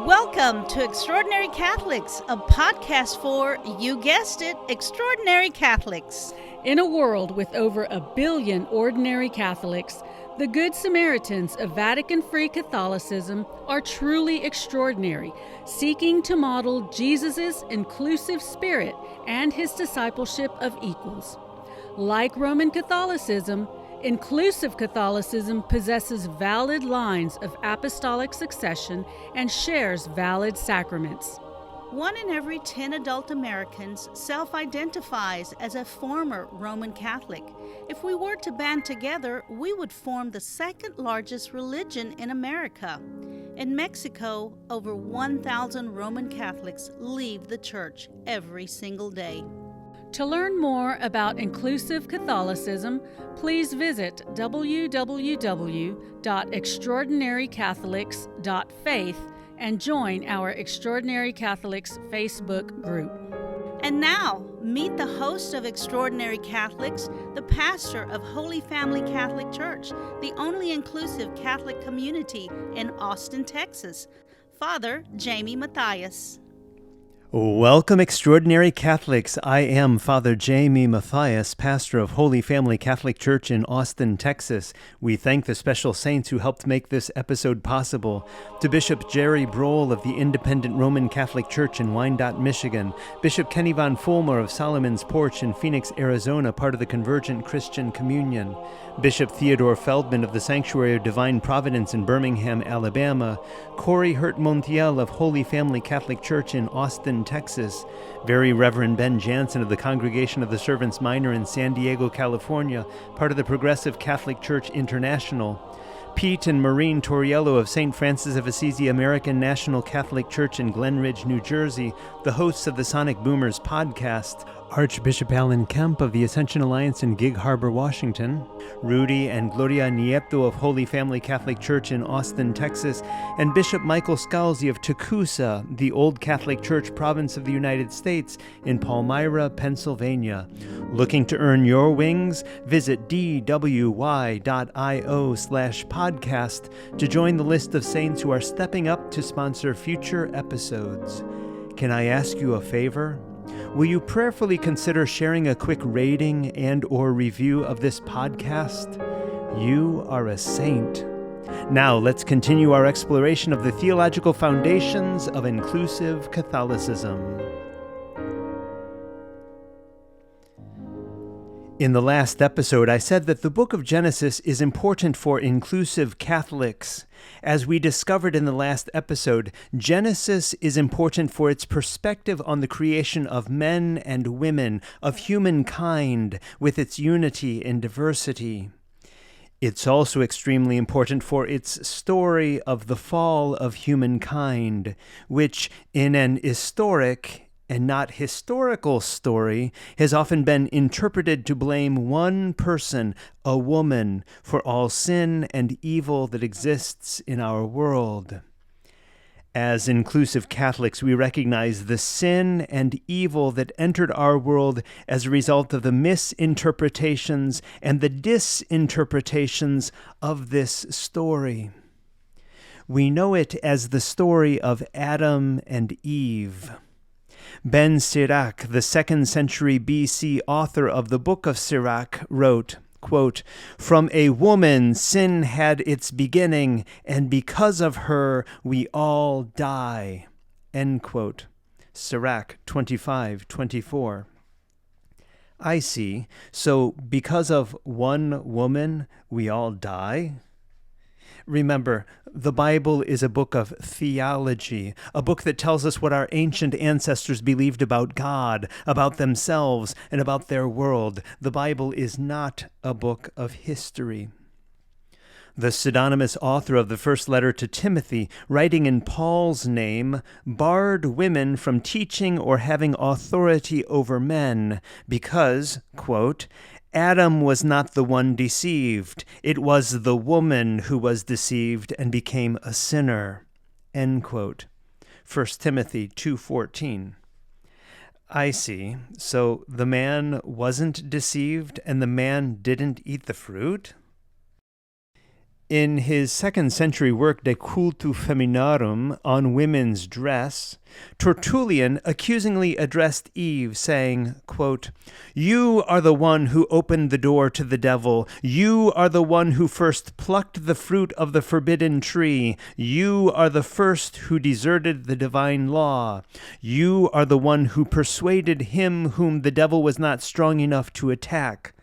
Welcome to Extraordinary Catholics, a podcast for, you guessed it, extraordinary Catholics. In a world with over 1 billion ordinary Catholics, the Good Samaritans of Vatican-free Catholicism are truly extraordinary, seeking to model Jesus' inclusive spirit and his discipleship of equals. Like Roman Catholicism, inclusive Catholicism possesses valid lines of apostolic succession and shares valid sacraments. 1 in every 10 adult Americans self-identifies as a former Roman Catholic. If we were to band together, we would form the second largest religion in America. In Mexico, over 1,000 Roman Catholics leave the church every single day. To learn more about inclusive Catholicism, please visit www.extraordinarycatholics.faith and join our Extraordinary Catholics Facebook group. And now, meet the host of Extraordinary Catholics, the pastor of Holy Family Catholic Church, the only inclusive Catholic community in Austin, Texas, Father Jayme Matthias. Welcome, Extraordinary Catholics. I am Father Jayme Matthias, pastor of Holy Family Catholic Church in Austin, Texas. We thank the special saints who helped make this episode possible. To Bishop Jerry Brohl of the Independent Roman Catholic Church in Wyandotte, Michigan, Bishop Kenny Von Fulmer of Solomon's Porch in Phoenix, Arizona, part of the Convergent Christian Communion, Bishop Theodore Feldman of the Sanctuary of Divine Providence in Birmingham, Alabama, Corey Hurt Montiel of Holy Family Catholic Church in Austin, Texas, Very Reverend Ben Jansen of the Congregation of the Servants Minor in San Diego, California, part of the Progressive Catholic Church International, Pete and Maureen Torriello of St. Francis of Assisi American National Catholic Church in Glen Ridge, New Jersey, the hosts of the Sonic Boomers podcast, Archbishop Alan Kemp of the Ascension Alliance in Gig Harbor, Washington, Rudy and Gloria Nieto of Holy Family Catholic Church in Austin, Texas, and Bishop Michael Scalzi of Tecumseh, the Old Catholic Church province of the United States in Palmyra, Pennsylvania. Looking to earn your wings? Visit dwy.io/podcast to join the list of saints who are stepping up to sponsor future episodes. Can I ask you a favor? Will you prayerfully consider sharing a quick rating and/or review of this podcast? You are a saint. Now let's continue our exploration of the theological foundations of inclusive Catholicism. In the last episode, I said that the book of Genesis is important for inclusive Catholics. As we discovered in the last episode, Genesis is important for its perspective on the creation of men and women, of humankind, with its unity and diversity. It's also extremely important for its story of the fall of humankind, which, in an historic and not historical story, has often been interpreted to blame one person, a woman, for all sin and evil that exists in our world. As inclusive Catholics, we recognize the sin and evil that entered our world as a result of the misinterpretations and the disinterpretations of this story. We know it as the story of Adam and Eve. Ben Sirach, the 2nd century BC author of the Book of Sirach, wrote, quote, "From a woman sin had its beginning, and because of her we all die." End quote. Sirach 25:24. I see. So because of one woman we all die? Remember, the Bible is a book of theology, a book that tells us what our ancient ancestors believed about God, about themselves, and about their world. The Bible is not a book of history. The pseudonymous author of the first letter to Timothy, writing in Paul's name, barred women from teaching or having authority over men because, quote, "Adam was not the one deceived. It was the woman who was deceived and became a sinner." End quote. 1 Timothy 2:14. I see. So the man wasn't deceived and the man didn't eat the fruit? In his 2nd century work De Cultu Feminarum, on women's dress, Tertullian accusingly addressed Eve, saying, quote, "You are the one who opened the door to the devil. You are the one who first plucked the fruit of the forbidden tree. You are the first who deserted the divine law. You are the one who persuaded him whom the devil was not strong enough to attack.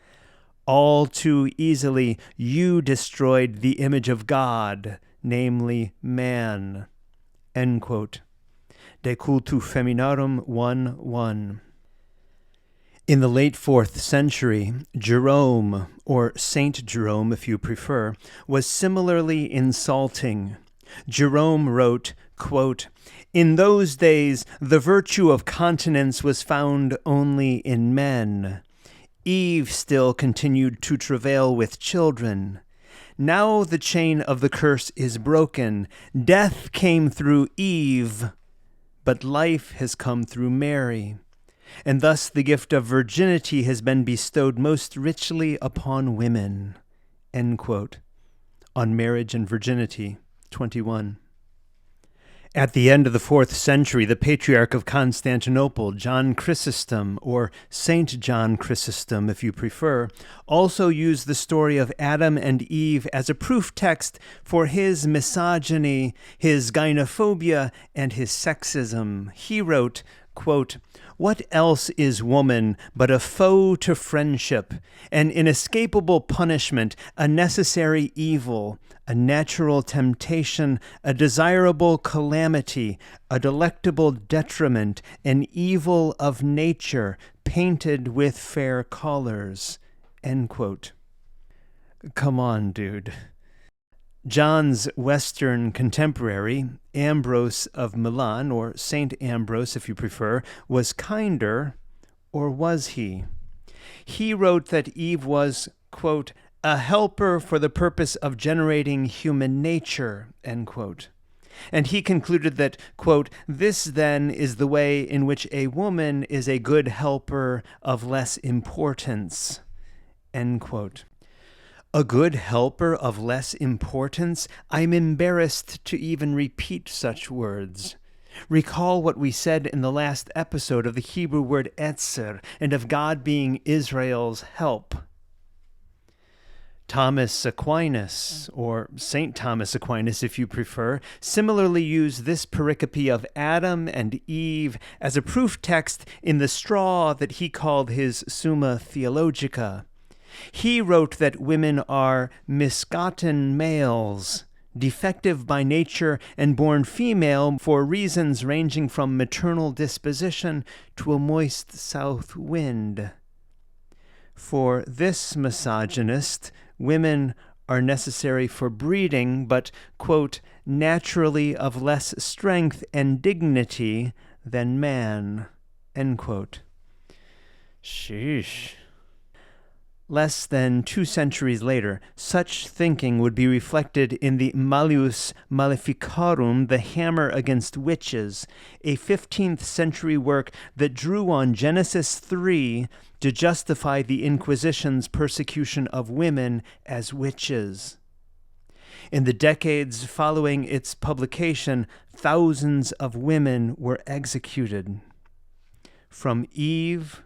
All too easily, you destroyed the image of God, namely man." End quote. De Cultu Feminarum 1:1. In the late 4th century, Jerome, or Saint Jerome if you prefer, was similarly insulting. Jerome wrote, quote, "In those days, the virtue of continence was found only in men. Eve still continued to travail with children. Now the chain of the curse is broken. Death came through Eve, but life has come through Mary. And thus the gift of virginity has been bestowed most richly upon women." End quote. On Marriage and Virginity, 21. At the end of the 4th century, the Patriarch of Constantinople, John Chrysostom, or Saint John Chrysostom if you prefer, also used the story of Adam and Eve as a proof text for his misogyny, his gynophobia, and his sexism. He wrote, quote, "What else is woman but a foe to friendship, an inescapable punishment, a necessary evil, a natural temptation, a desirable calamity, a delectable detriment, an evil of nature, painted with fair colors." End quote. Come on, dude. John's Western contemporary, Ambrose of Milan, or Saint Ambrose if you prefer, was kinder, or was he? He wrote that Eve was, quote, "a helper for the purpose of generating human nature," end quote. And he concluded that, quote, "this then is the way in which a woman is a good helper of less importance," end quote. A good helper of less importance? I'm embarrassed to even repeat such words. Recall what we said in the last episode of the Hebrew word etzer and of God being Israel's help. Thomas Aquinas, or St. Thomas Aquinas if you prefer, similarly used this pericope of Adam and Eve as a proof text in the straw that he called his Summa Theologica. He wrote that women are misgotten males, defective by nature and born female for reasons ranging from maternal disposition to a moist south wind. For this misogynist, women are necessary for breeding, but, quote, "naturally of less strength and dignity than man," end quote. Sheesh. Less than 2 centuries later, such thinking would be reflected in the Malleus Maleficarum, the Hammer Against Witches, a 15th century work that drew on Genesis 3 to justify the Inquisition's persecution of women as witches. In the decades following its publication, thousands of women were executed. From Eve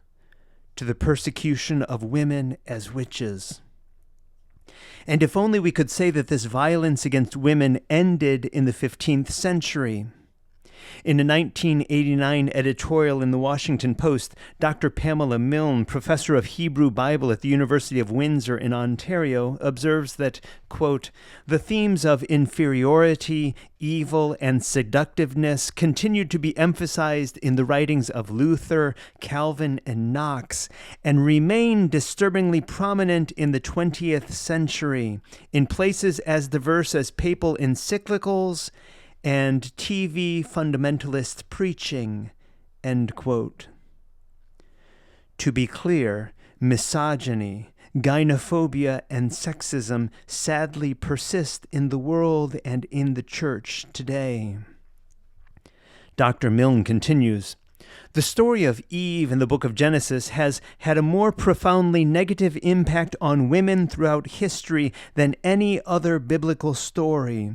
to the persecution of women as witches. And if only we could say that this violence against women ended in the 15th century. In a 1989 editorial in the Washington Post, Dr. Pamela Milne, professor of Hebrew Bible at the University of Windsor in Ontario, observes that, quote, "the themes of inferiority, evil, and seductiveness continued to be emphasized in the writings of Luther, Calvin, and Knox, and remain disturbingly prominent in the 20th century, in places as diverse as papal encyclicals and TV fundamentalist preaching," end quote. To be clear, misogyny, gynophobia, and sexism sadly persist in the world and in the church today. Dr. Milne continues, The story of Eve in the book of Genesis has had a more profoundly negative impact on women throughout history than any other biblical story.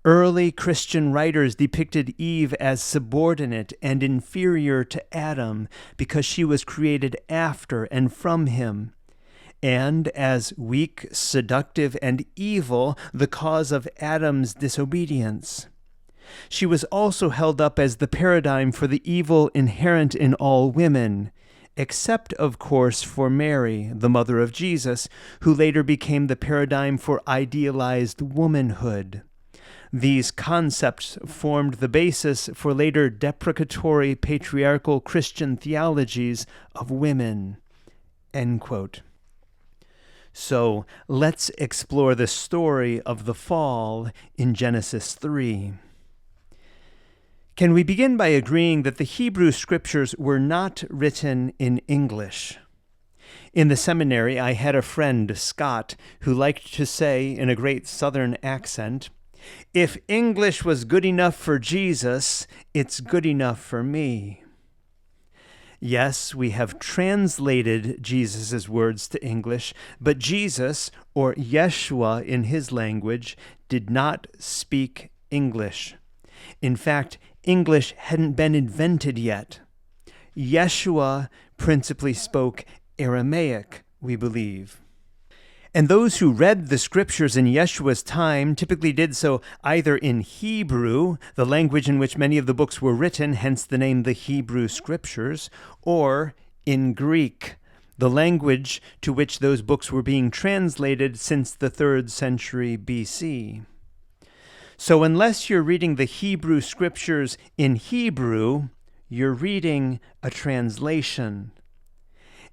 Early Christian writers depicted Eve as subordinate and inferior to Adam because she was created after and from him, and as weak, seductive, and evil, the cause of Adam's disobedience. She was also held up as the paradigm for the evil inherent in all women, except, of course, for Mary, the mother of Jesus, who later became the paradigm for idealized womanhood. These concepts formed the basis for later deprecatory patriarchal Christian theologies of women." End quote. So let's explore the story of the fall in Genesis 3. Can we begin by agreeing that the Hebrew scriptures were not written in English? In the seminary, I had a friend, Scott, who liked to say in a great Southern accent, "If English was good enough for Jesus, it's good enough for me." Yes, we have translated Jesus' words to English, but Jesus, or Yeshua in his language, did not speak English. In fact, English hadn't been invented yet. Yeshua principally spoke Aramaic, we believe. And those who read the scriptures in Yeshua's time typically did so either in Hebrew, the language in which many of the books were written, hence the name the Hebrew Scriptures, or in Greek, the language to which those books were being translated since the 3rd century BC. So unless you're reading the Hebrew Scriptures in Hebrew, you're reading a translation.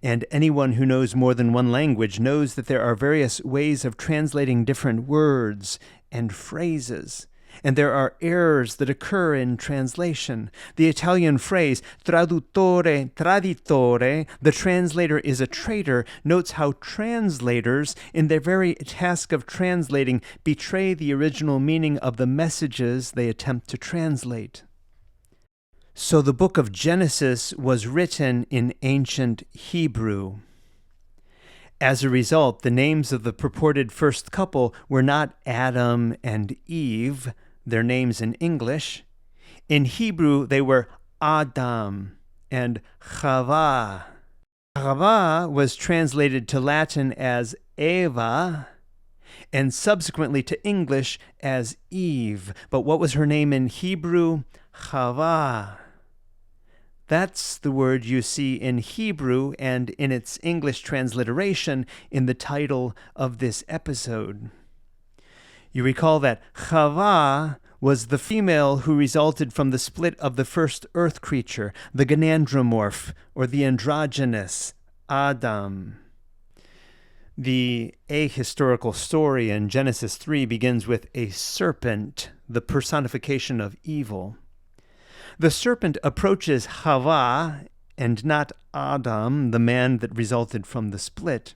And anyone who knows more than one language knows that there are various ways of translating different words and phrases. And there are errors that occur in translation. The Italian phrase, traduttore, traditore, the translator is a traitor, notes how translators, in their very task of translating, betray the original meaning of the messages they attempt to translate. So the book of Genesis was written in ancient Hebrew. As a result, the names of the purported first couple were not Adam and Eve, their names in English. In Hebrew, they were Adam and Ḥavvā. Ḥavvā was translated to Latin as Eva and subsequently to English as Eve. But what was her name in Hebrew? Ḥavvā. That's the word you see in Hebrew and in its English transliteration in the title of this episode. You recall that Ḥavvā was the female who resulted from the split of the first earth creature, the gynandromorph, or the androgynous, Adam. The ahistorical story in Genesis 3 begins with a serpent, the personification of evil. The serpent approaches Ḥavvā, and not Adam, the man that resulted from the split.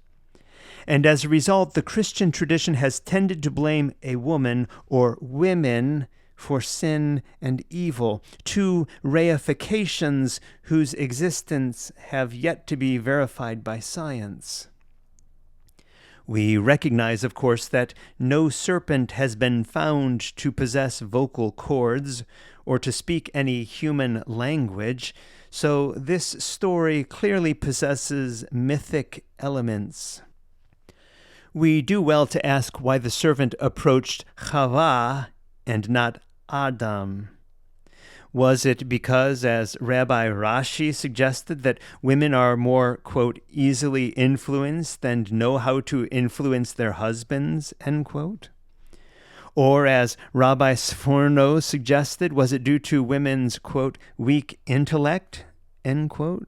And as a result, the Christian tradition has tended to blame a woman or women for sin and evil, two reifications whose existence have yet to be verified by science. We recognize, of course, that no serpent has been found to possess vocal cords or to speak any human language, so this story clearly possesses mythic elements. We do well to ask why the serpent approached Ḥavvā and not Adam. Was it because, as Rabbi Rashi suggested, that women are more, quote, easily influenced and know how to influence their husbands, end quote? Or, as Rabbi Sforno suggested, was it due to women's, quote, weak intellect, end quote?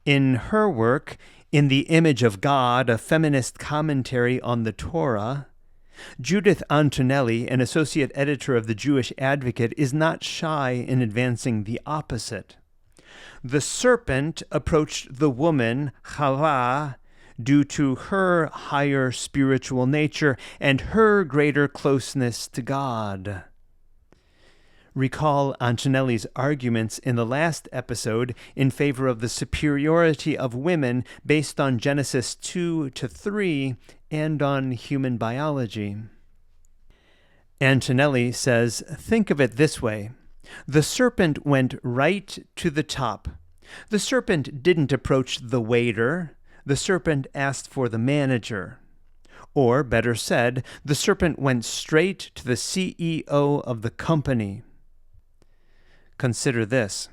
In her work, In the Image of God, a feminist commentary on the Torah, Judith Antonelli, an associate editor of the Jewish Advocate, is not shy in advancing the opposite. The serpent approached the woman, Ḥavvā, due to her higher spiritual nature and her greater closeness to God. Recall Antonelli's arguments in the last episode in favor of the superiority of women based on Genesis 2-3 and on human biology. Antonelli says, think of it this way. The serpent went right to the top. The serpent didn't approach the waiter. The serpent asked for the manager. Or, better said, the serpent went straight to the CEO of the company. Consider this.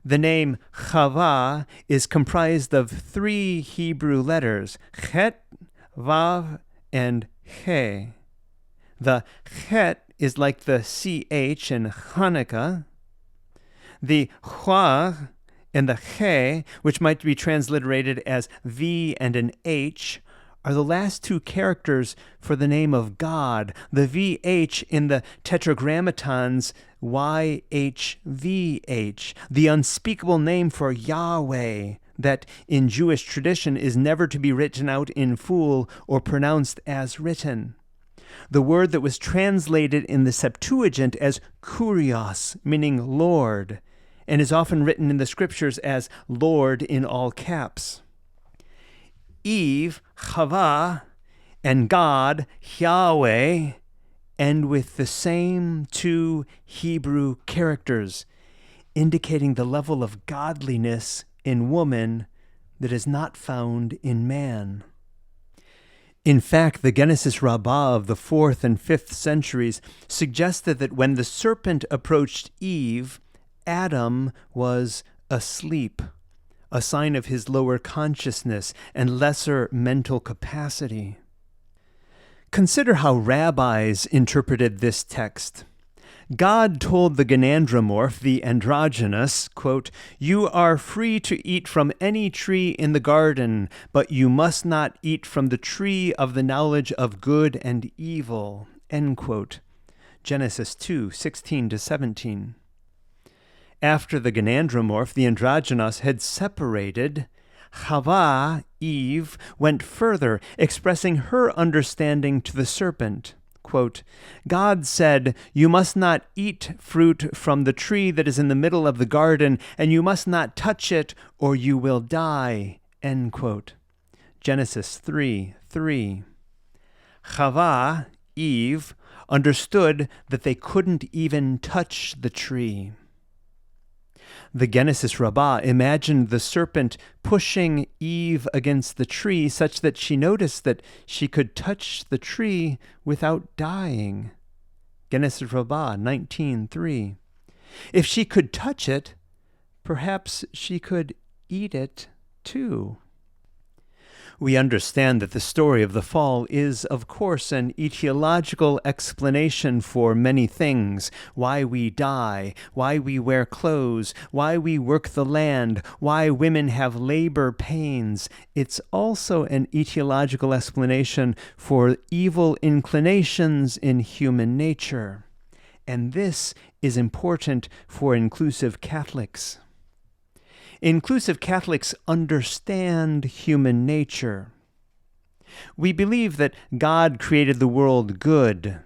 The name Ḥavvā is comprised of 3 Hebrew letters, Chet, Vav, and He. The Chet is like the CH in Hanukkah. The Chwa and the He, which might be transliterated as V and an H, are the last 2 characters for the name of God, the VH in the tetragrammatons YHVH, the unspeakable name for Yahweh, that in Jewish tradition is never to be written out in full or pronounced as written. The word that was translated in the Septuagint as kurios, meaning Lord, and is often written in the scriptures as Lord in all caps. Eve, Ḥavvā, and God, Yahweh, end with the same 2 Hebrew characters, indicating the level of godliness in woman that is not found in man. In fact, the Genesis rabbah of the 4th and 5th centuries suggested that when the serpent approached Eve, Adam was asleep, a sign of his lower consciousness and lesser mental capacity. Consider how rabbis interpreted this text. God told the gynandromorph, the androgynous, quote, "You are free to eat from any tree in the garden, but you must not eat from the tree of the knowledge of good and evil," end quote. Genesis 2:16-17. After the gynandromorph, the androgynous, had separated, Ḥavvā, Eve, went further, expressing her understanding to the serpent. Quote, God said, "You must not eat fruit from the tree that is in the middle of the garden, and you must not touch it, or you will die." End quote. Genesis 3:3. Ḥavvā, Eve, understood that they couldn't even touch the tree. The Genesis rabbah imagined the serpent pushing Eve against the tree such that she noticed that she could touch the tree without dying. Genesis rabbah 19:3. If she could touch it, perhaps she could eat it too. We understand that the story of the fall is, of course, an etiological explanation for many things: why we die, why we wear clothes, why we work the land, why women have labor pains. It's also an etiological explanation for evil inclinations in human nature. And this is important for inclusive Catholics. Inclusive Catholics understand human nature. We believe that God created the world good.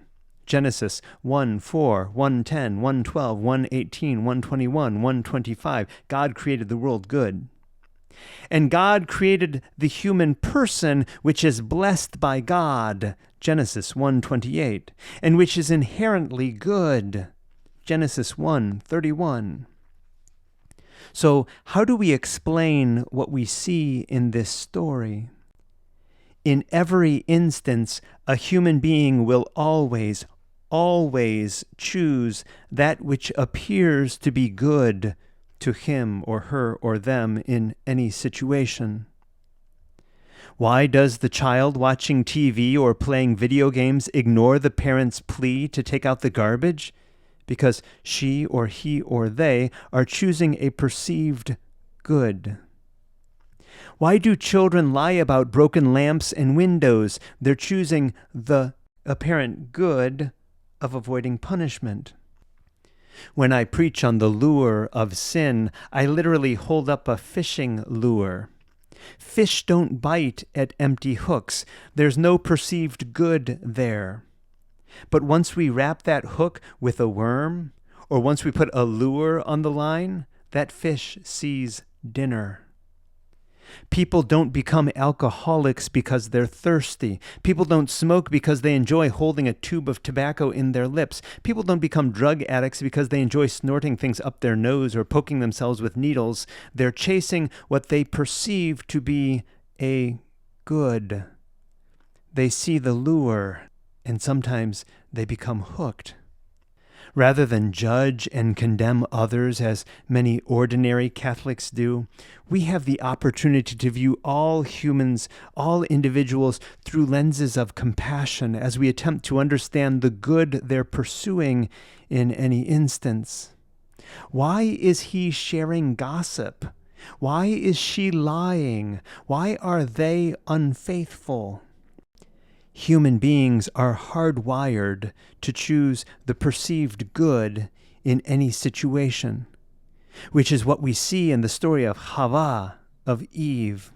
Genesis 1:4, 1:10, 1:12, 1:18, 1:21, 1:25. God created the world good. And God created the human person, which is blessed by God. Genesis 1:28. And which is inherently good. Genesis 1:31. So, how do we explain what we see in this story? In every instance, a human being will always choose that which appears to be good to him or her or them in any situation. Why does the child watching TV or playing video games ignore the parent's plea to take out the garbage? Because she or he or they are choosing a perceived good. Why do children lie about broken lamps and windows? They're choosing the apparent good of avoiding punishment. When I preach on the lure of sin, I literally hold up a fishing lure. Fish don't bite at empty hooks. There's no perceived good there. But once we wrap that hook with a worm, or once we put a lure on the line, that fish sees dinner. People don't become alcoholics because they're thirsty. People don't smoke because they enjoy holding a tube of tobacco in their lips. People don't become drug addicts because they enjoy snorting things up their nose or poking themselves with needles. They're chasing what they perceive to be a good. They see the lure, and sometimes they become hooked. Rather than judge and condemn others, as many ordinary Catholics do, we have the opportunity to view all humans, all individuals, through lenses of compassion as we attempt to understand the good they're pursuing in any instance. Why is he sharing gossip? Why is she lying? Why are they unfaithful? Human beings are hardwired to choose the perceived good in any situation, which is what we see in the story of Ḥavvā, of Eve.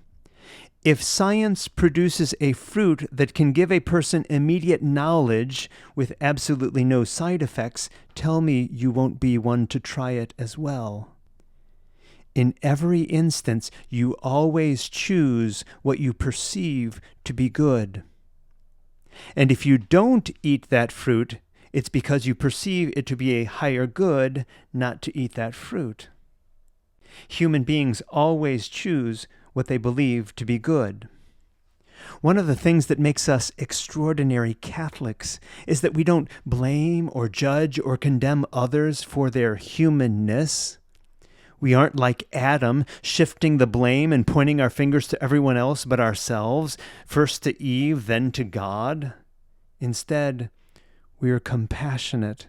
If science produces a fruit that can give a person immediate knowledge with absolutely no side effects, tell me you won't be one to try it as well. In every instance, you always choose what you perceive to be good. And if you don't eat that fruit, it's because you perceive it to be a higher good not to eat that fruit. Human beings always choose what they believe to be good. One of the things that makes us extraordinary Catholics is that we don't blame or judge or condemn others for their humanness. We aren't like Adam, shifting the blame and pointing our fingers to everyone else but ourselves, first to Eve, then to God. Instead, we are compassionate,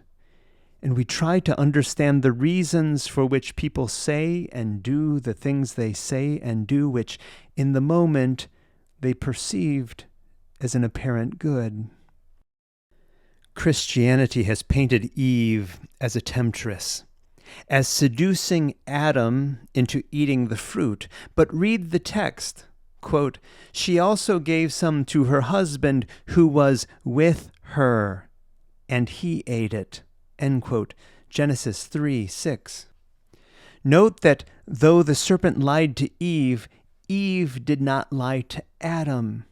and we try to understand the reasons for which people say and do the things they say and do, which in the moment they perceived as an apparent good. Christianity has painted Eve as a temptress, as seducing Adam into eating the fruit. But read the text. Quote, "She also gave some to her husband who was with her, and he ate it." End quote. Genesis 3:6. Note that though the serpent lied to Eve, Eve did not lie to Adam.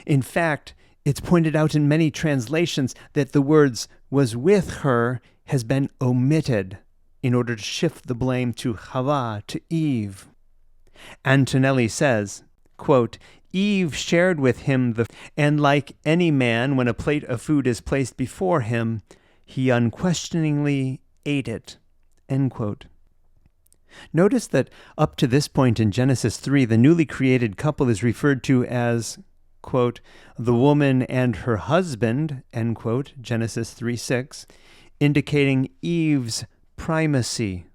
In fact, it's pointed out in many translations that the words "was with her" has been omitted in order to shift the blame to Ḥavvā, to Eve. Antonelli says, quote, "Eve shared with him and like any man, when a plate of food is placed before him, he unquestioningly ate it." End quote. Notice that up to this point in Genesis 3, the newly created couple is referred to as, quote, "the woman and her husband," end quote, Genesis 3:6, indicating Eve's primacy.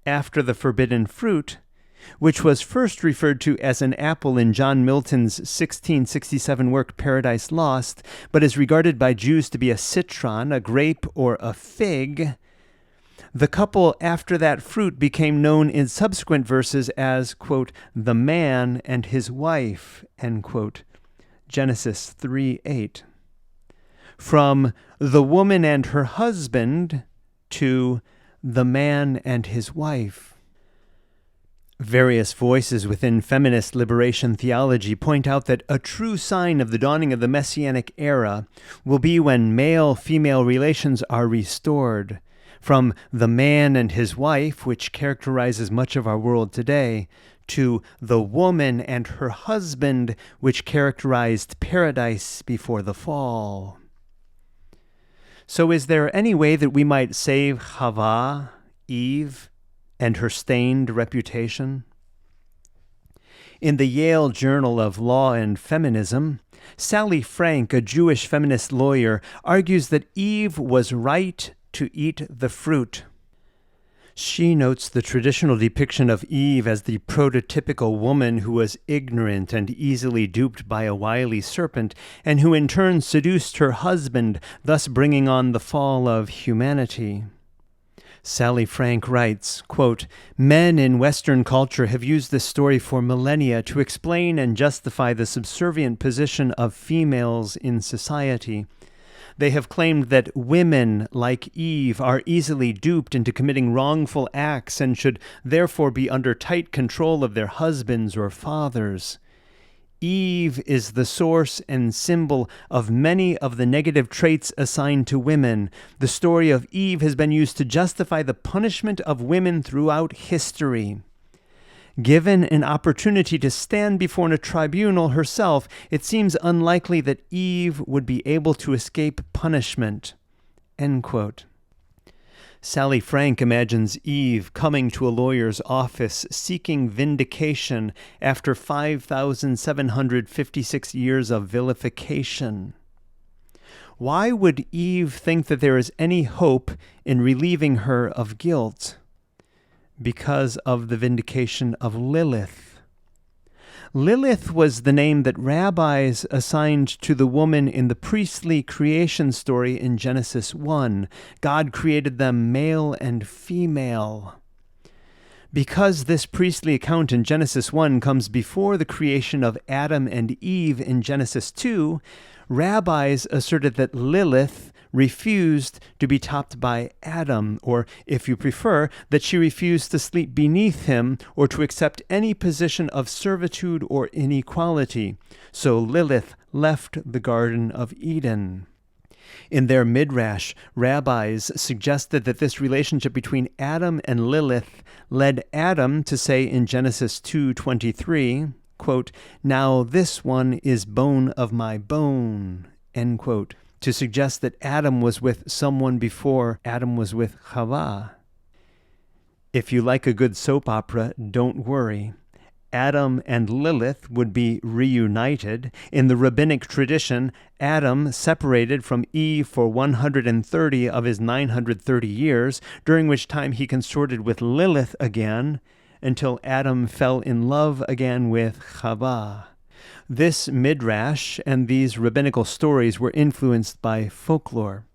After the forbidden fruit, which was first referred to as an apple in John Milton's 1667 work Paradise Lost, but is regarded by Jews to be a citron, a grape, or a fig, the couple after that fruit became known in subsequent verses as, quote, "the man and his wife," end quote, Genesis 3:8. From "the woman and her husband" to "the man and his wife." Various voices within feminist liberation theology point out that a true sign of the dawning of the Messianic era will be when male-female relations are restored, from "the man and his wife," which characterizes much of our world today, to "the woman and her husband," which characterized paradise before the fall. So is there any way that we might save Ḥavvā, Eve, and her stained reputation? In the Yale Journal of Law and Feminism, Sally Frank, a Jewish feminist lawyer, argues that Eve was right to eat the fruit. She notes the traditional depiction of Eve as the prototypical woman who was ignorant and easily duped by a wily serpent, and who in turn seduced her husband, thus bringing on the fall of humanity. Sally Frank writes, quote, "Men in Western culture have used this story for millennia to explain and justify the subservient position of females in society. They have claimed that women, like Eve, are easily duped into committing wrongful acts and should therefore be under tight control of their husbands or fathers. Eve is the source and symbol of many of the negative traits assigned to women. The story of Eve has been used to justify the punishment of women throughout history. Given an opportunity to stand before a tribunal herself, it seems unlikely that Eve would be able to escape punishment. End quote. Sally Frank imagines Eve coming to a lawyer's office seeking vindication after 5,756 years of vilification. Why would Eve think that there is any hope in relieving her of guilt? Because of the vindication of Lilith. Lilith was the name that rabbis assigned to the woman in the priestly creation story in Genesis 1. God created them male and female. Because this priestly account in Genesis 1 comes before the creation of Adam and Eve in Genesis 2, rabbis asserted that Lilith refused to be topped by Adam, or, if you prefer, that she refused to sleep beneath him or to accept any position of servitude or inequality. So Lilith left the Garden of Eden. In their midrash, rabbis suggested that this relationship between Adam and Lilith led Adam to say in Genesis 2:23, quote, "Now this one is bone of my bone," end quote, to suggest that Adam was with someone before Adam was with Ḥavvā. If you like a good soap opera, don't worry. Adam and Lilith would be reunited. In the rabbinic tradition, Adam separated from Eve for 130 of his 930 years, during which time he consorted with Lilith again, until Adam fell in love again with Ḥavvā. This midrash and these rabbinical stories were influenced by folklore.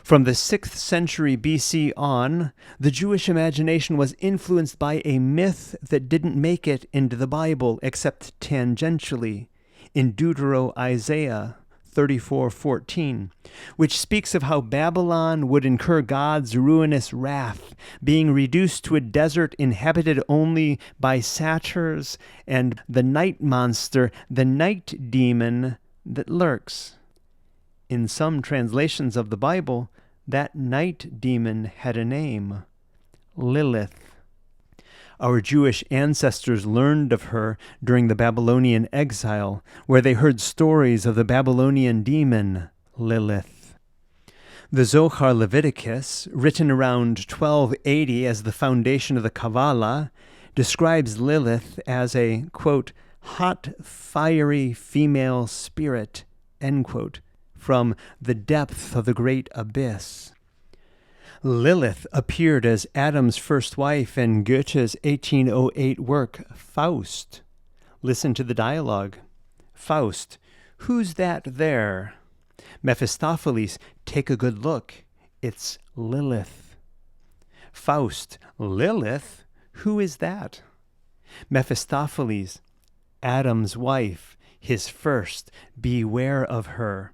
From the 6th century BC on, the Jewish imagination was influenced by a myth that didn't make it into the Bible except tangentially, in Deutero-Isaiah 34:14, which speaks of how Babylon would incur God's ruinous wrath, being reduced to a desert inhabited only by satyrs and the night monster, the night demon that lurks. In some translations of the Bible, that night demon had a name, Lilith. Our Jewish ancestors learned of her during the Babylonian exile, where they heard stories of the Babylonian demon, Lilith. The Zohar Leviticus, written around 1280 as the foundation of the Kabbalah, describes Lilith as a, quote, hot, fiery female spirit, end quote, from the depth of the great abyss. Lilith appeared as Adam's first wife in Goethe's 1808 work, Faust. Listen to the dialogue. Faust, who's that there? Mephistopheles, take a good look. It's Lilith. Faust, Lilith? Who is that? Mephistopheles, Adam's wife, his first. Beware of her.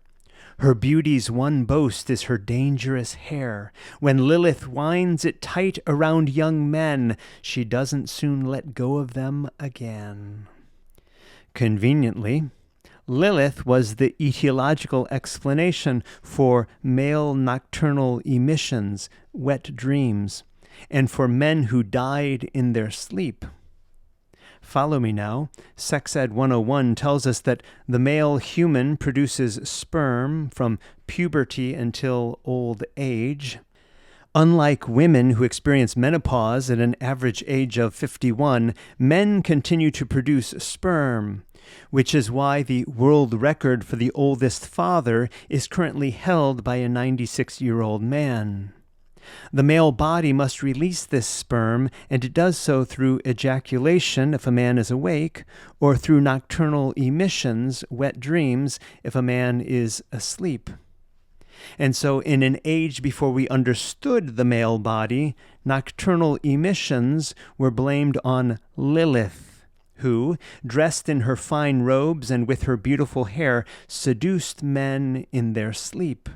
Her beauty's one boast is her dangerous hair. When Lilith winds it tight around young men, she doesn't soon let go of them again. Conveniently, Lilith was the etiological explanation for male nocturnal emissions, wet dreams, and for men who died in their sleep. Follow me now. Sex Ed 101 tells us that the male human produces sperm from puberty until old age. Unlike women who experience menopause at an average age of 51, men continue to produce sperm, which is why the world record for the oldest father is currently held by a 96-year-old man. The male body must release this sperm, and it does so through ejaculation if a man is awake, or through nocturnal emissions, wet dreams, if a man is asleep. And so in an age before we understood the male body, nocturnal emissions were blamed on Lilith, who, dressed in her fine robes and with her beautiful hair, seduced men in their sleep.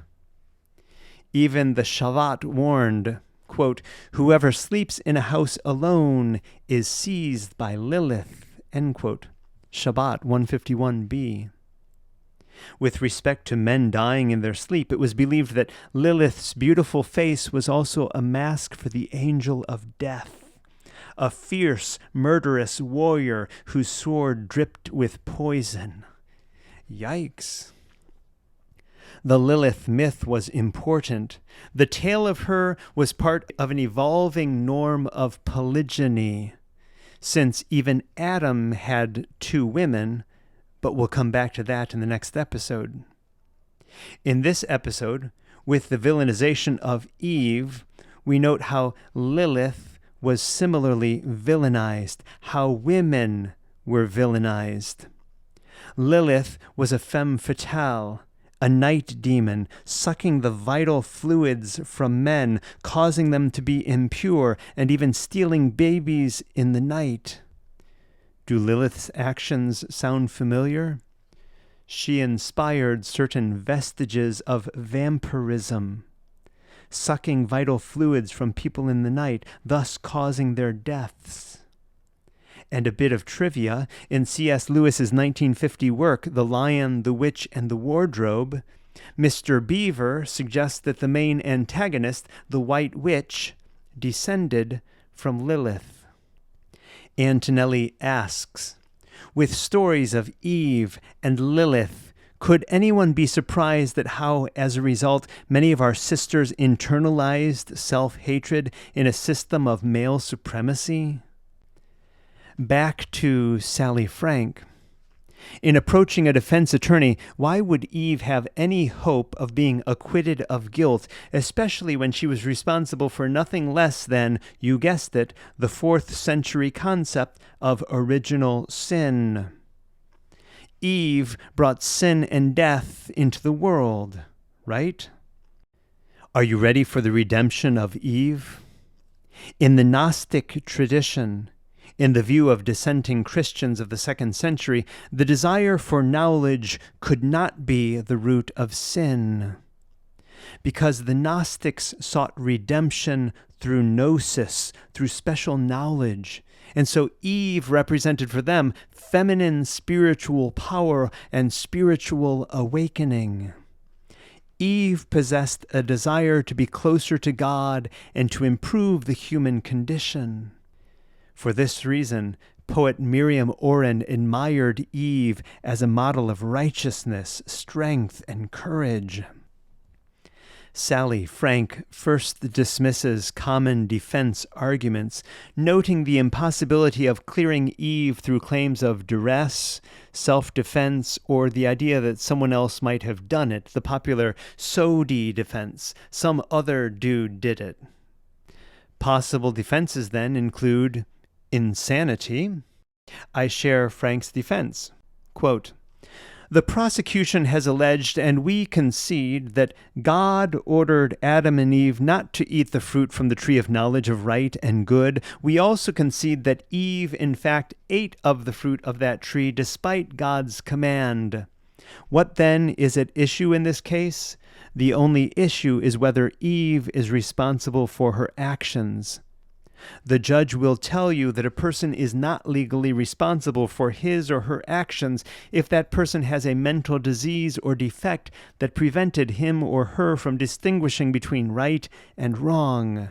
Even the Shabbat warned, quote, "Whoever sleeps in a house alone is seized by Lilith," end quote. Shabbat 151b. With respect to men dying in their sleep, it was believed that Lilith's beautiful face was also a mask for the angel of death, a fierce, murderous warrior whose sword dripped with poison. Yikes. The Lilith myth was important. The tale of her was part of an evolving norm of polygyny, since even Adam had 2 women, but we'll come back to that in the next episode. In this episode, with the villainization of Eve, we note how Lilith was similarly villainized, how women were villainized. Lilith was a femme fatale, a night demon, sucking the vital fluids from men, causing them to be impure, and even stealing babies in the night. Do Lilith's actions sound familiar? She inspired certain vestiges of vampirism, sucking vital fluids from people in the night, thus causing their deaths. And a bit of trivia, in C.S. Lewis's 1950 work, The Lion, the Witch, and the Wardrobe, Mr. Beaver suggests that the main antagonist, the White Witch, descended from Lilith. Antonelli asks, with stories of Eve and Lilith, could anyone be surprised at how, as a result, many of our sisters internalized self-hatred in a system of male supremacy? Back to Sally Frank. In approaching a defense attorney, why would Eve have any hope of being acquitted of guilt, especially when she was responsible for nothing less than, you guessed it, the 4th century concept of original sin? Eve brought sin and death into the world, right? Are you ready for the redemption of Eve? In the Gnostic tradition, in the view of dissenting Christians of the 2nd century, the desire for knowledge could not be the root of sin, because the Gnostics sought redemption through gnosis, through special knowledge. And so Eve represented for them feminine spiritual power and spiritual awakening. Eve possessed a desire to be closer to God and to improve the human condition. For this reason, poet Miriam Oren admired Eve as a model of righteousness, strength, and courage. Sally Frank first dismisses common defense arguments, noting the impossibility of clearing Eve through claims of duress, self-defense, or the idea that someone else might have done it, the popular SODI defense, some other dude did it. Possible defenses then include insanity. I share Frank's defense. Quote, "The prosecution has alleged, and we concede, that God ordered Adam and Eve not to eat the fruit from the tree of knowledge of right and good. We also concede that Eve, in fact, ate of the fruit of that tree despite God's command. What then is at issue in this case? The only issue is whether Eve is responsible for her actions. The judge will tell you that a person is not legally responsible for his or her actions if that person has a mental disease or defect that prevented him or her from distinguishing between right and wrong.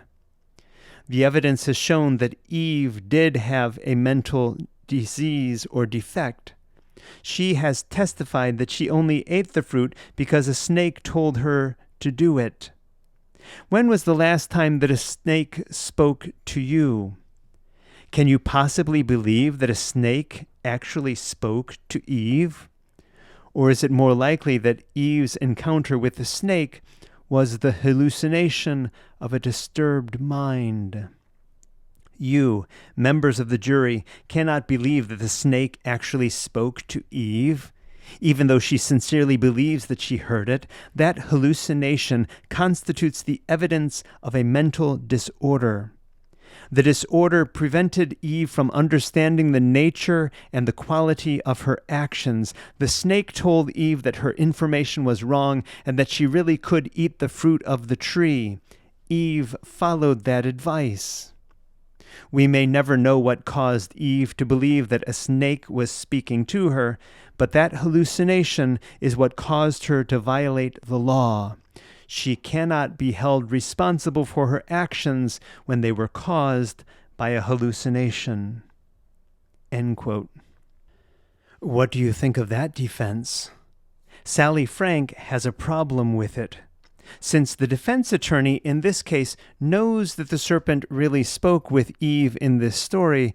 The evidence has shown that Eve did have a mental disease or defect. She has testified that she only ate the fruit because a snake told her to do it. When was the last time that a snake spoke to you? Can you possibly believe that a snake actually spoke to Eve? Or is it more likely that Eve's encounter with the snake was the hallucination of a disturbed mind? You, members of the jury, cannot believe that the snake actually spoke to Eve, even though she sincerely believes that she heard it. That hallucination constitutes the evidence of a mental disorder. The disorder prevented Eve from understanding the nature and the quality of her actions. The snake told Eve that her information was wrong and that she really could eat the fruit of the tree. Eve followed that advice. We may never know what caused Eve to believe that a snake was speaking to her, but that hallucination is what caused her to violate the law. She cannot be held responsible for her actions when they were caused by a hallucination. End quote. What do you think of that defense? Sally Frank has a problem with it. Since the defense attorney in this case knows that the serpent really spoke with Eve in this story,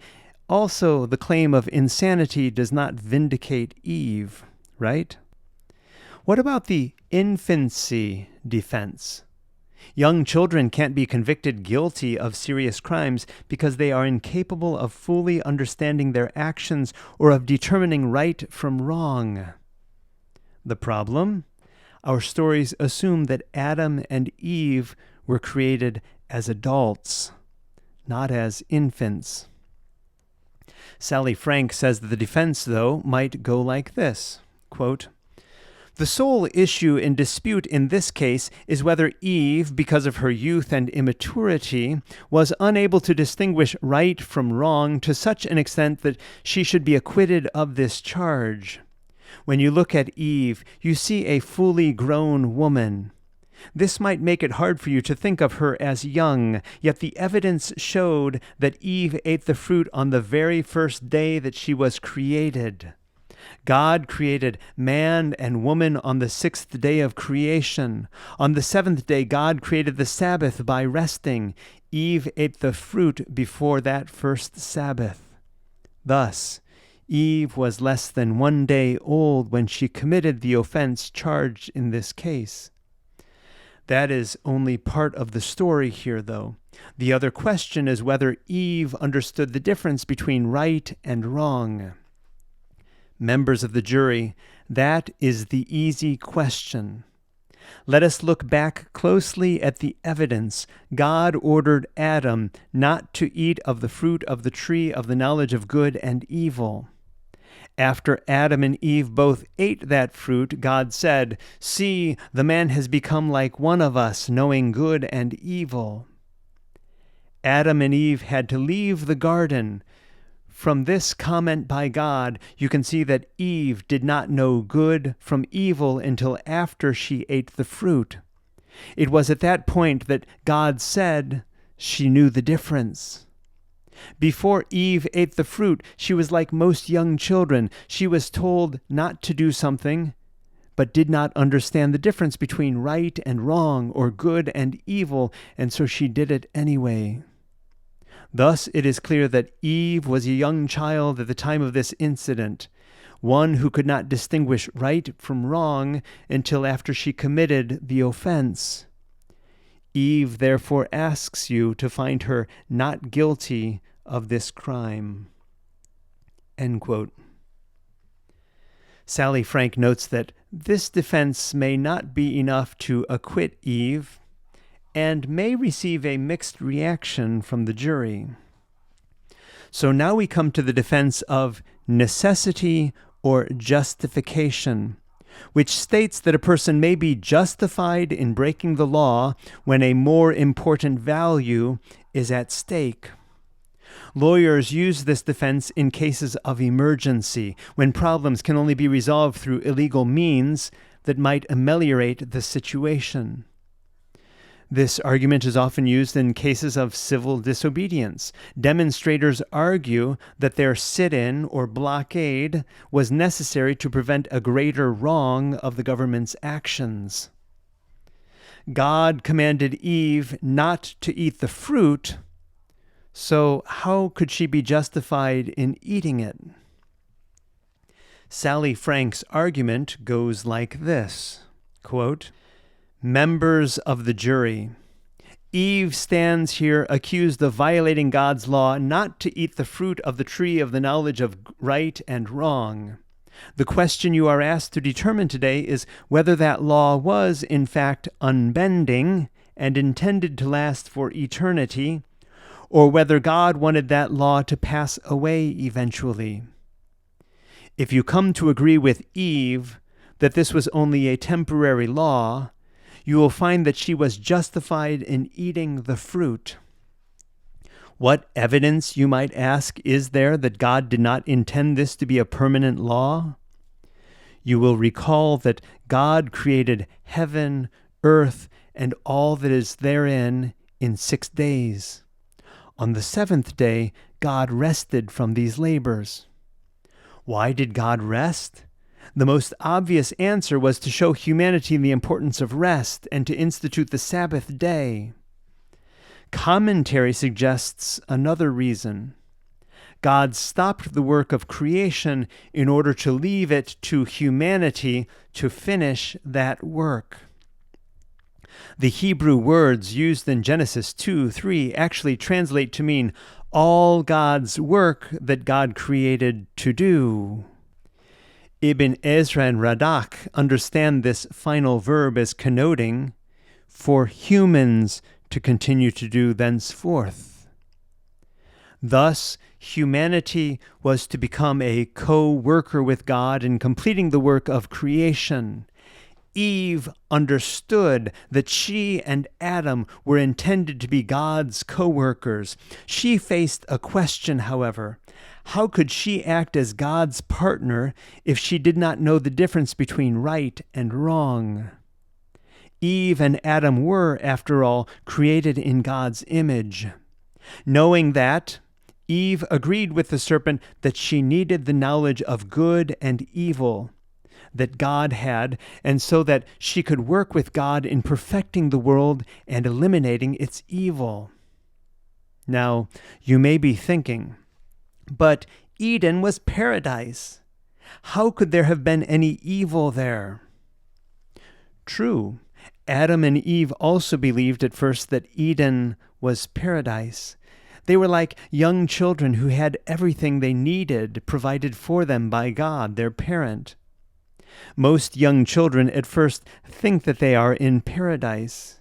also the claim of insanity does not vindicate Eve, right? What about the infancy defense? Young children can't be convicted guilty of serious crimes because they are incapable of fully understanding their actions or of determining right from wrong. The problem? Our stories assume that Adam and Eve were created as adults, not as infants. Sally Frank says that the defense, though, might go like this, quote, "The sole issue in dispute in this case is whether Eve, because of her youth and immaturity, was unable to distinguish right from wrong to such an extent that she should be acquitted of this charge. When you look at Eve, you see a fully grown woman. This might make it hard for you to think of her as young, yet the evidence showed that Eve ate the fruit on the very first day that she was created. God created man and woman on the 6th day of creation. On the 7th day, God created the Sabbath by resting. Eve ate the fruit before that first Sabbath. Thus, Eve was less than 1 day old when she committed the offense charged in this case." That is only part of the story here, though. The other question is whether Eve understood the difference between right and wrong. Members of the jury, that is the easy question. Let us look back closely at the evidence. God ordered Adam not to eat of the fruit of the tree of the knowledge of good and evil. After Adam and Eve both ate that fruit, God said, "See, the man has become like one of us, knowing good and evil." Adam and Eve had to leave the garden. From this comment by God, you can see that Eve did not know good from evil until after she ate the fruit. It was at that point that God said she knew the difference. Before Eve ate the fruit, she was like most young children. She was told not to do something, but did not understand the difference between right and wrong or good and evil, and so she did it anyway. Thus, it is clear that Eve was a young child at the time of this incident, one who could not distinguish right from wrong until after she committed the offense. Eve therefore asks you to find her not guilty of this crime. End quote. Sally Frank notes that this defense may not be enough to acquit Eve and may receive a mixed reaction from the jury. So now we come to the defense of necessity or justification, which states that a person may be justified in breaking the law when a more important value is at stake. Lawyers use this defense in cases of emergency, when problems can only be resolved through illegal means that might ameliorate the situation. This argument is often used in cases of civil disobedience. Demonstrators argue that their sit-in or blockade was necessary to prevent a greater wrong of the government's actions. God commanded Eve not to eat the fruit, so how could she be justified in eating it? Sally Frank's argument goes like this, quote, "Members of the jury, Eve stands here accused of violating God's law not to eat the fruit of the tree of the knowledge of right and wrong. The question you are asked to determine today is whether that law was, in fact, unbending and intended to last for eternity, or whether God wanted that law to pass away eventually. If you come to agree with Eve that this was only a temporary law, you will find that she was justified in eating the fruit. What evidence, you might ask, is there that God did not intend this to be a permanent law? You will recall that God created heaven, earth, and all that is therein in 6 days. On the seventh day, God rested from these labors. Why did God rest? The most obvious answer was to show humanity the importance of rest and to institute the Sabbath day. Commentary suggests another reason. God stopped the work of creation in order to leave it to humanity to finish that work. The Hebrew words used in Genesis 2:3 actually translate to mean all God's work that God created to do. Ibn Ezra and Radak understand this final verb as connoting for humans to continue to do thenceforth. Thus, humanity was to become a co-worker with God in completing the work of creation. Eve understood that she and Adam were intended to be God's co-workers. She faced a question, however. How could she act as God's partner if she did not know the difference between right and wrong? Eve and Adam were, after all, created in God's image. Knowing that, Eve agreed with the serpent that she needed the knowledge of good and evil that God had, and so that she could work with God in perfecting the world and eliminating its evil. Now, you may be thinking, but Eden was paradise. How could there have been any evil there? True. Adam and Eve also believed at first that Eden was paradise. They were like young children who had everything they needed provided for them by God, their parent. Most young children at first think that they are in paradise.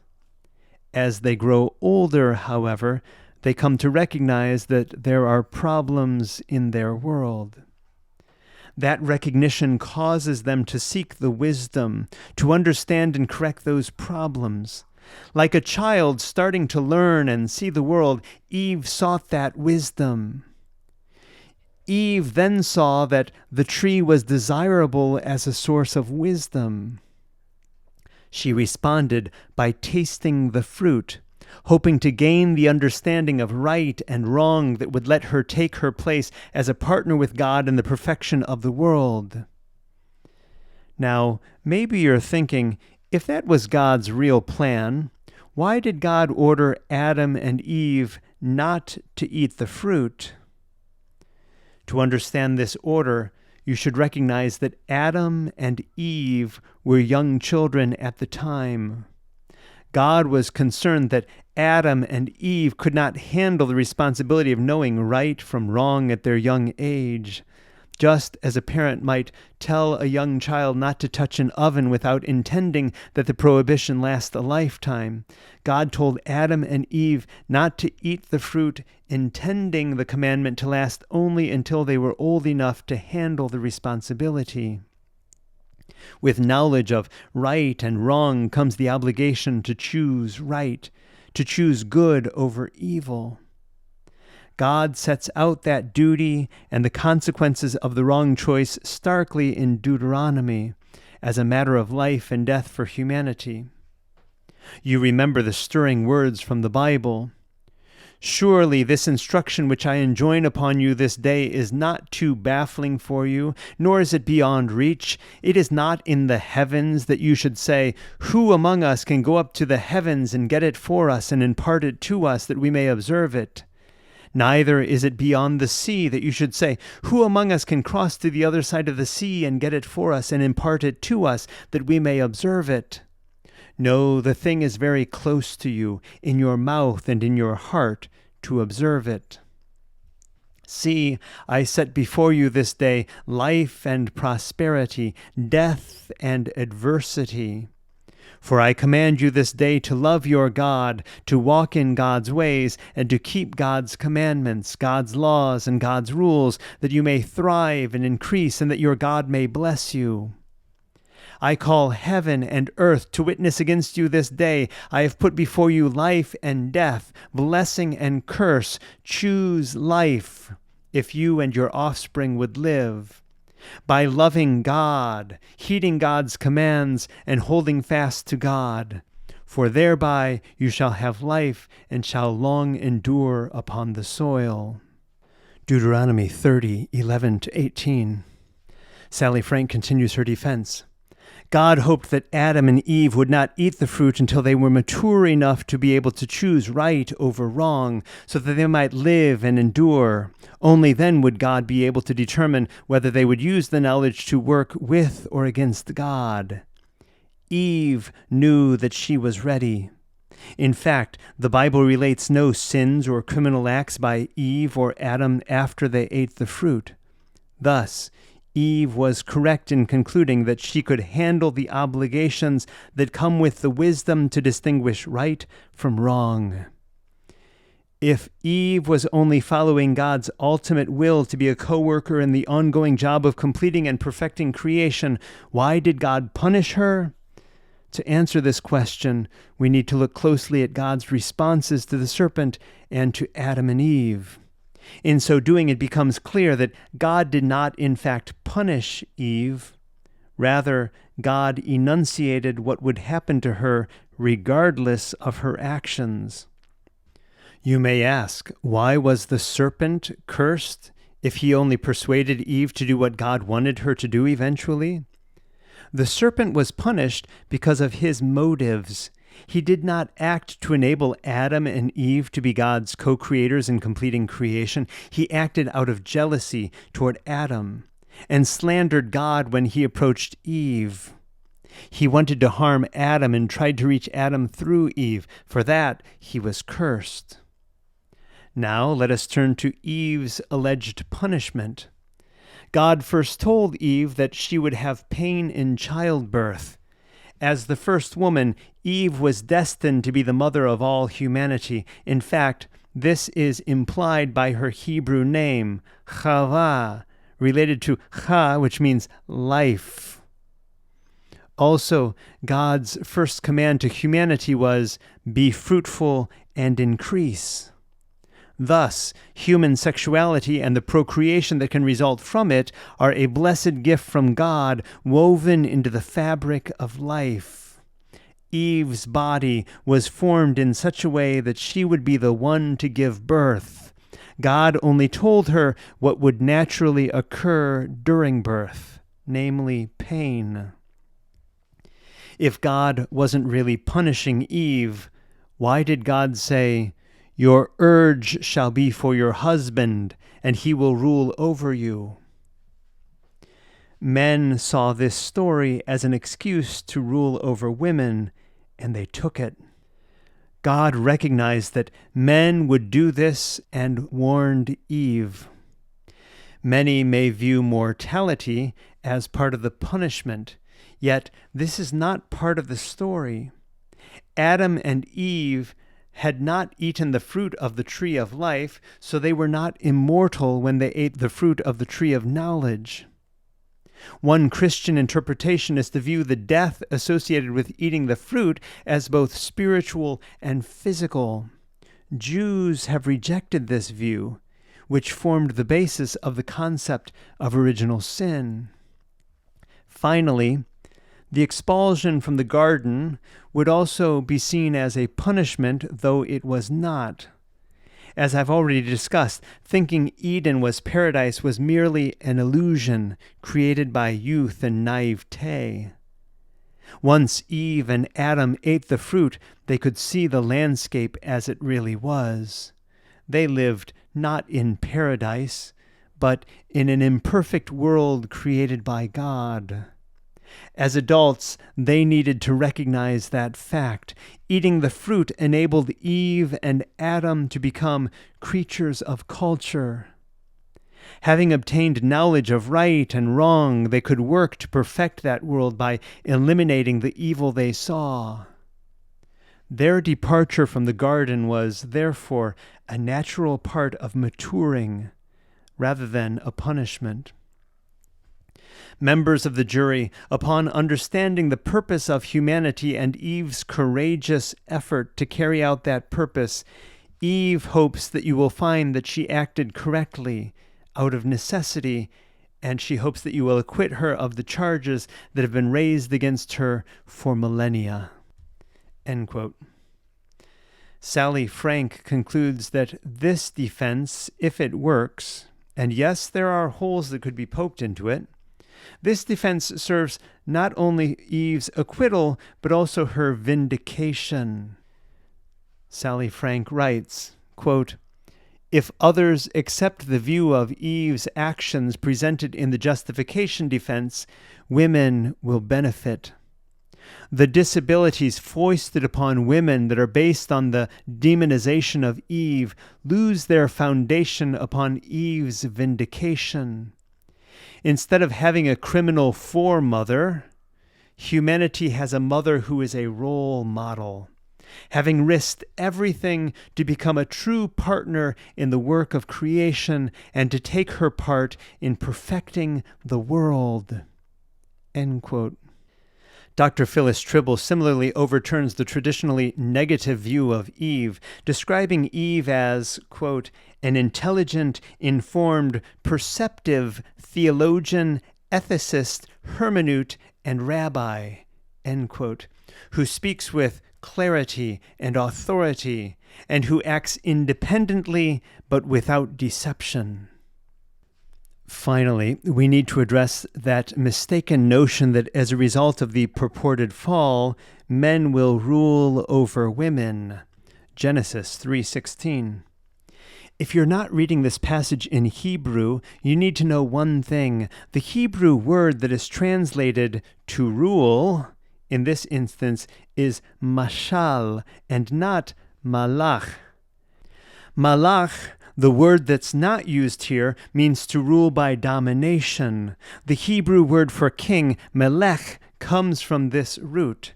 As they grow older, however, they come to recognize that there are problems in their world. That recognition causes them to seek the wisdom, to understand and correct those problems. Like a child starting to learn and see the world, Eve sought that wisdom. Eve then saw that the tree was desirable as a source of wisdom. She responded by tasting the fruit, hoping to gain the understanding of right and wrong that would let her take her place as a partner with God in the perfection of the world. Now, maybe you're thinking, if that was God's real plan, why did God order Adam and Eve not to eat the fruit? To understand this order, you should recognize that Adam and Eve were young children at the time. God was concerned that Adam and Eve could not handle the responsibility of knowing right from wrong at their young age. Just as a parent might tell a young child not to touch an oven without intending that the prohibition last a lifetime, God told Adam and Eve not to eat the fruit, intending the commandment to last only until they were old enough to handle the responsibility. With knowledge of right and wrong comes the obligation to choose right, to choose good over evil. God sets out that duty and the consequences of the wrong choice starkly in Deuteronomy as a matter of life and death for humanity. You remember the stirring words from the Bible. Surely this instruction which I enjoin upon you this day is not too baffling for you, nor is it beyond reach. It is not in the heavens that you should say, who among us can go up to the heavens and get it for us and impart it to us that we may observe it? Neither is it beyond the sea that you should say, who among us can cross to the other side of the sea and get it for us and impart it to us that we may observe it? No, the thing is very close to you, in your mouth and in your heart, to observe it. See, I set before you this day life and prosperity, death and adversity. For I command you this day to love your God, to walk in God's ways, and to keep God's commandments, God's laws, and God's rules, that you may thrive and increase, and that your God may bless you. I call heaven and earth to witness against you this day. I have put before you life and death, blessing and curse. Choose life, if you and your offspring would live, by loving God, heeding God's commands, and holding fast to God. For thereby you shall have life, and shall long endure upon the soil. Deuteronomy 30:11-18. Sally Frank continues her defense. God hoped that Adam and Eve would not eat the fruit until they were mature enough to be able to choose right over wrong, so that they might live and endure. Only then would God be able to determine whether they would use the knowledge to work with or against God. Eve knew that she was ready. In fact, the Bible relates no sins or criminal acts by Eve or Adam after they ate the fruit. Thus, Eve was correct in concluding that she could handle the obligations that come with the wisdom to distinguish right from wrong. If Eve was only following God's ultimate will to be a co-worker in the ongoing job of completing and perfecting creation, why did God punish her? To answer this question, we need to look closely at God's responses to the serpent and to Adam and Eve. In so doing, it becomes clear that God did not, in fact, punish Eve. Rather, God enunciated what would happen to her regardless of her actions. You may ask, why was the serpent cursed if he only persuaded Eve to do what God wanted her to do eventually? The serpent was punished because of his motives. He did not act to enable Adam and Eve to be God's co-creators in completing creation. He acted out of jealousy toward Adam and slandered God when he approached Eve. He wanted to harm Adam and tried to reach Adam through Eve. For that, he was cursed. Now let us turn to Eve's alleged punishment. God first told Eve that she would have pain in childbirth. As the first woman, Eve was destined to be the mother of all humanity. In fact, this is implied by her Hebrew name, Ḥavvā, related to Cha, which means life. Also, God's first command to humanity was, "Be fruitful and increase." Thus, human sexuality and the procreation that can result from it are a blessed gift from God woven into the fabric of life. Eve's body was formed in such a way that she would be the one to give birth. God only told her what would naturally occur during birth, namely pain. If God wasn't really punishing Eve, why did God say, "Your urge shall be for your husband, and he will rule over you"? Men saw this story as an excuse to rule over women, and they took it. God recognized that men would do this and warned Eve. Many may view mortality as part of the punishment, yet this is not part of the story. Adam and Eve had not eaten the fruit of the tree of life, so they were not immortal when they ate the fruit of the tree of knowledge. One Christian interpretation is to view the death associated with eating the fruit as both spiritual and physical. Jews have rejected this view, which formed the basis of the concept of original sin. Finally, the expulsion from the garden would also be seen as a punishment, though it was not. As I've already discussed, thinking Eden was paradise was merely an illusion created by youth and naivete. Once Eve and Adam ate the fruit, they could see the landscape as it really was. They lived not in paradise, but in an imperfect world created by God. As adults, they needed to recognize that fact. Eating the fruit enabled Eve and Adam to become creatures of culture. Having obtained knowledge of right and wrong, they could work to perfect that world by eliminating the evil they saw. Their departure from the garden was, therefore, a natural part of maturing rather than a punishment. Members of the jury, upon understanding the purpose of humanity and Eve's courageous effort to carry out that purpose, Eve hopes that you will find that she acted correctly out of necessity, and she hopes that you will acquit her of the charges that have been raised against her for millennia." End quote. Sally Frank concludes that this defense, if it works, and yes, there are holes that could be poked into it, this defense serves not only Eve's acquittal, but also her vindication. Sally Frank writes, quote, "If others accept the view of Eve's actions presented in the Justification defense, women will benefit. The disabilities foisted upon women that are based on the demonization of Eve lose their foundation upon Eve's vindication. Instead of having a criminal foremother, humanity has a mother who is a role model, having risked everything to become a true partner in the work of creation and to take her part in perfecting the world." End quote. Dr. Phyllis Trible similarly overturns the traditionally negative view of Eve, describing Eve as, quote, "an intelligent, informed, perceptive theologian, ethicist, hermeneut, and rabbi," end quote, who speaks with clarity and authority, and who acts independently but without deception. Finally, we need to address that mistaken notion that as a result of the purported fall, men will rule over women. Genesis 3:16. If you're not reading this passage in Hebrew, you need to know one thing. The Hebrew word that is translated to rule, in this instance, is mashal and not malach. Malach, the word that's not used here, means to rule by domination. The Hebrew word for king, melech, comes from this root.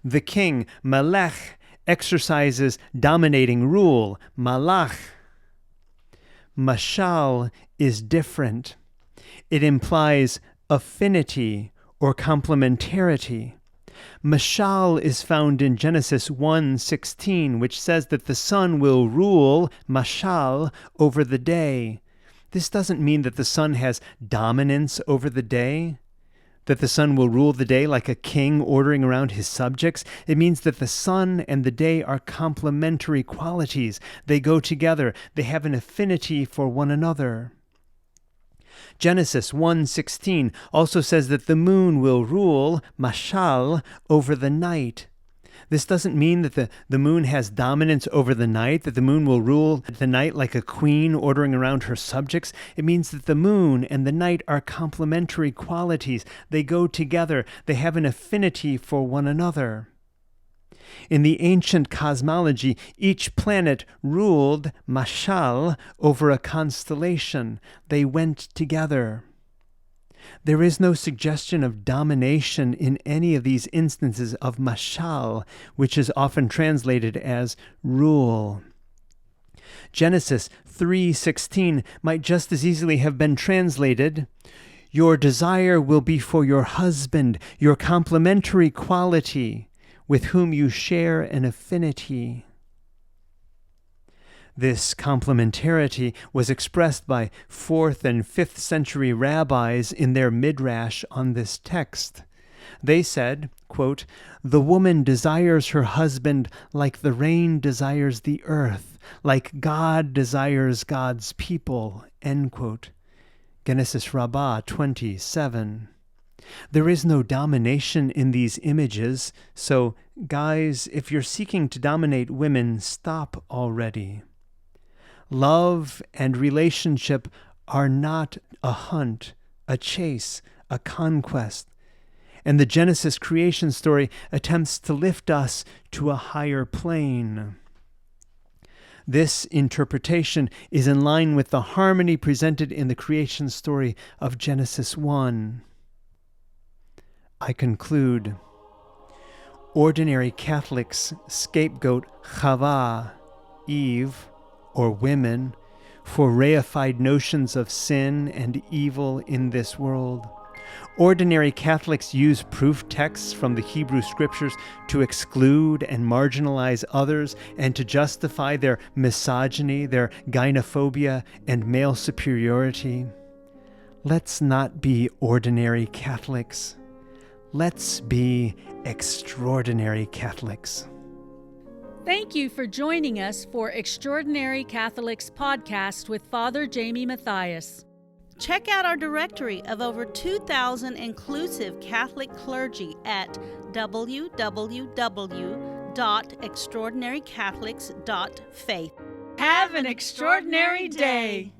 The king, melech, exercises dominating rule, malach. Mashal is different. It implies affinity or complementarity. Mashal is found in Genesis 1:16, which says that the sun will rule, mashal, over the day. This doesn't mean that the sun has dominance over the day, that the sun will rule the day like a king ordering around his subjects. It means that the sun and the day are complementary qualities. They go together. They have an affinity for one another. Genesis 1:16 also says that the moon will rule, mashal, over the night. This doesn't mean that the moon has dominance over the night, that the moon will rule the night like a queen ordering around her subjects. It means that the moon and the night are complementary qualities. They go together. They have an affinity for one another. In the ancient cosmology, each planet ruled, mashal, over a constellation. They went together. There is no suggestion of domination in any of these instances of mashal, which is often translated as rule. Genesis 3:16 might just as easily have been translated, "Your desire will be for your husband, your complementary quality, with whom you share an affinity." This complementarity was expressed by 4th and 5th century rabbis in their midrash on this text. They said, quote, "The woman desires her husband like the rain desires the earth, like God desires God's people," end quote. Genesis Rabbah 20:7. There is no domination in these images, so guys, if you're seeking to dominate women, stop already. Love and relationship are not a hunt, a chase, a conquest. And the Genesis creation story attempts to lift us to a higher plane. This interpretation is in line with the harmony presented in the creation story of Genesis 1. I conclude. Ordinary Catholics scapegoat Ḥavvā, Eve, or women, for reified notions of sin and evil in this world. Ordinary Catholics use proof texts from the Hebrew Scriptures to exclude and marginalize others and to justify their misogyny, their gynophobia, and male superiority. Let's not be ordinary Catholics. Let's be extraordinary Catholics. Thank you for joining us for Extraordinary Catholics podcast with Father Jayme Matthias. Check out our directory of over 2,000 inclusive Catholic clergy at www.extraordinarycatholics.faith. Have an extraordinary day.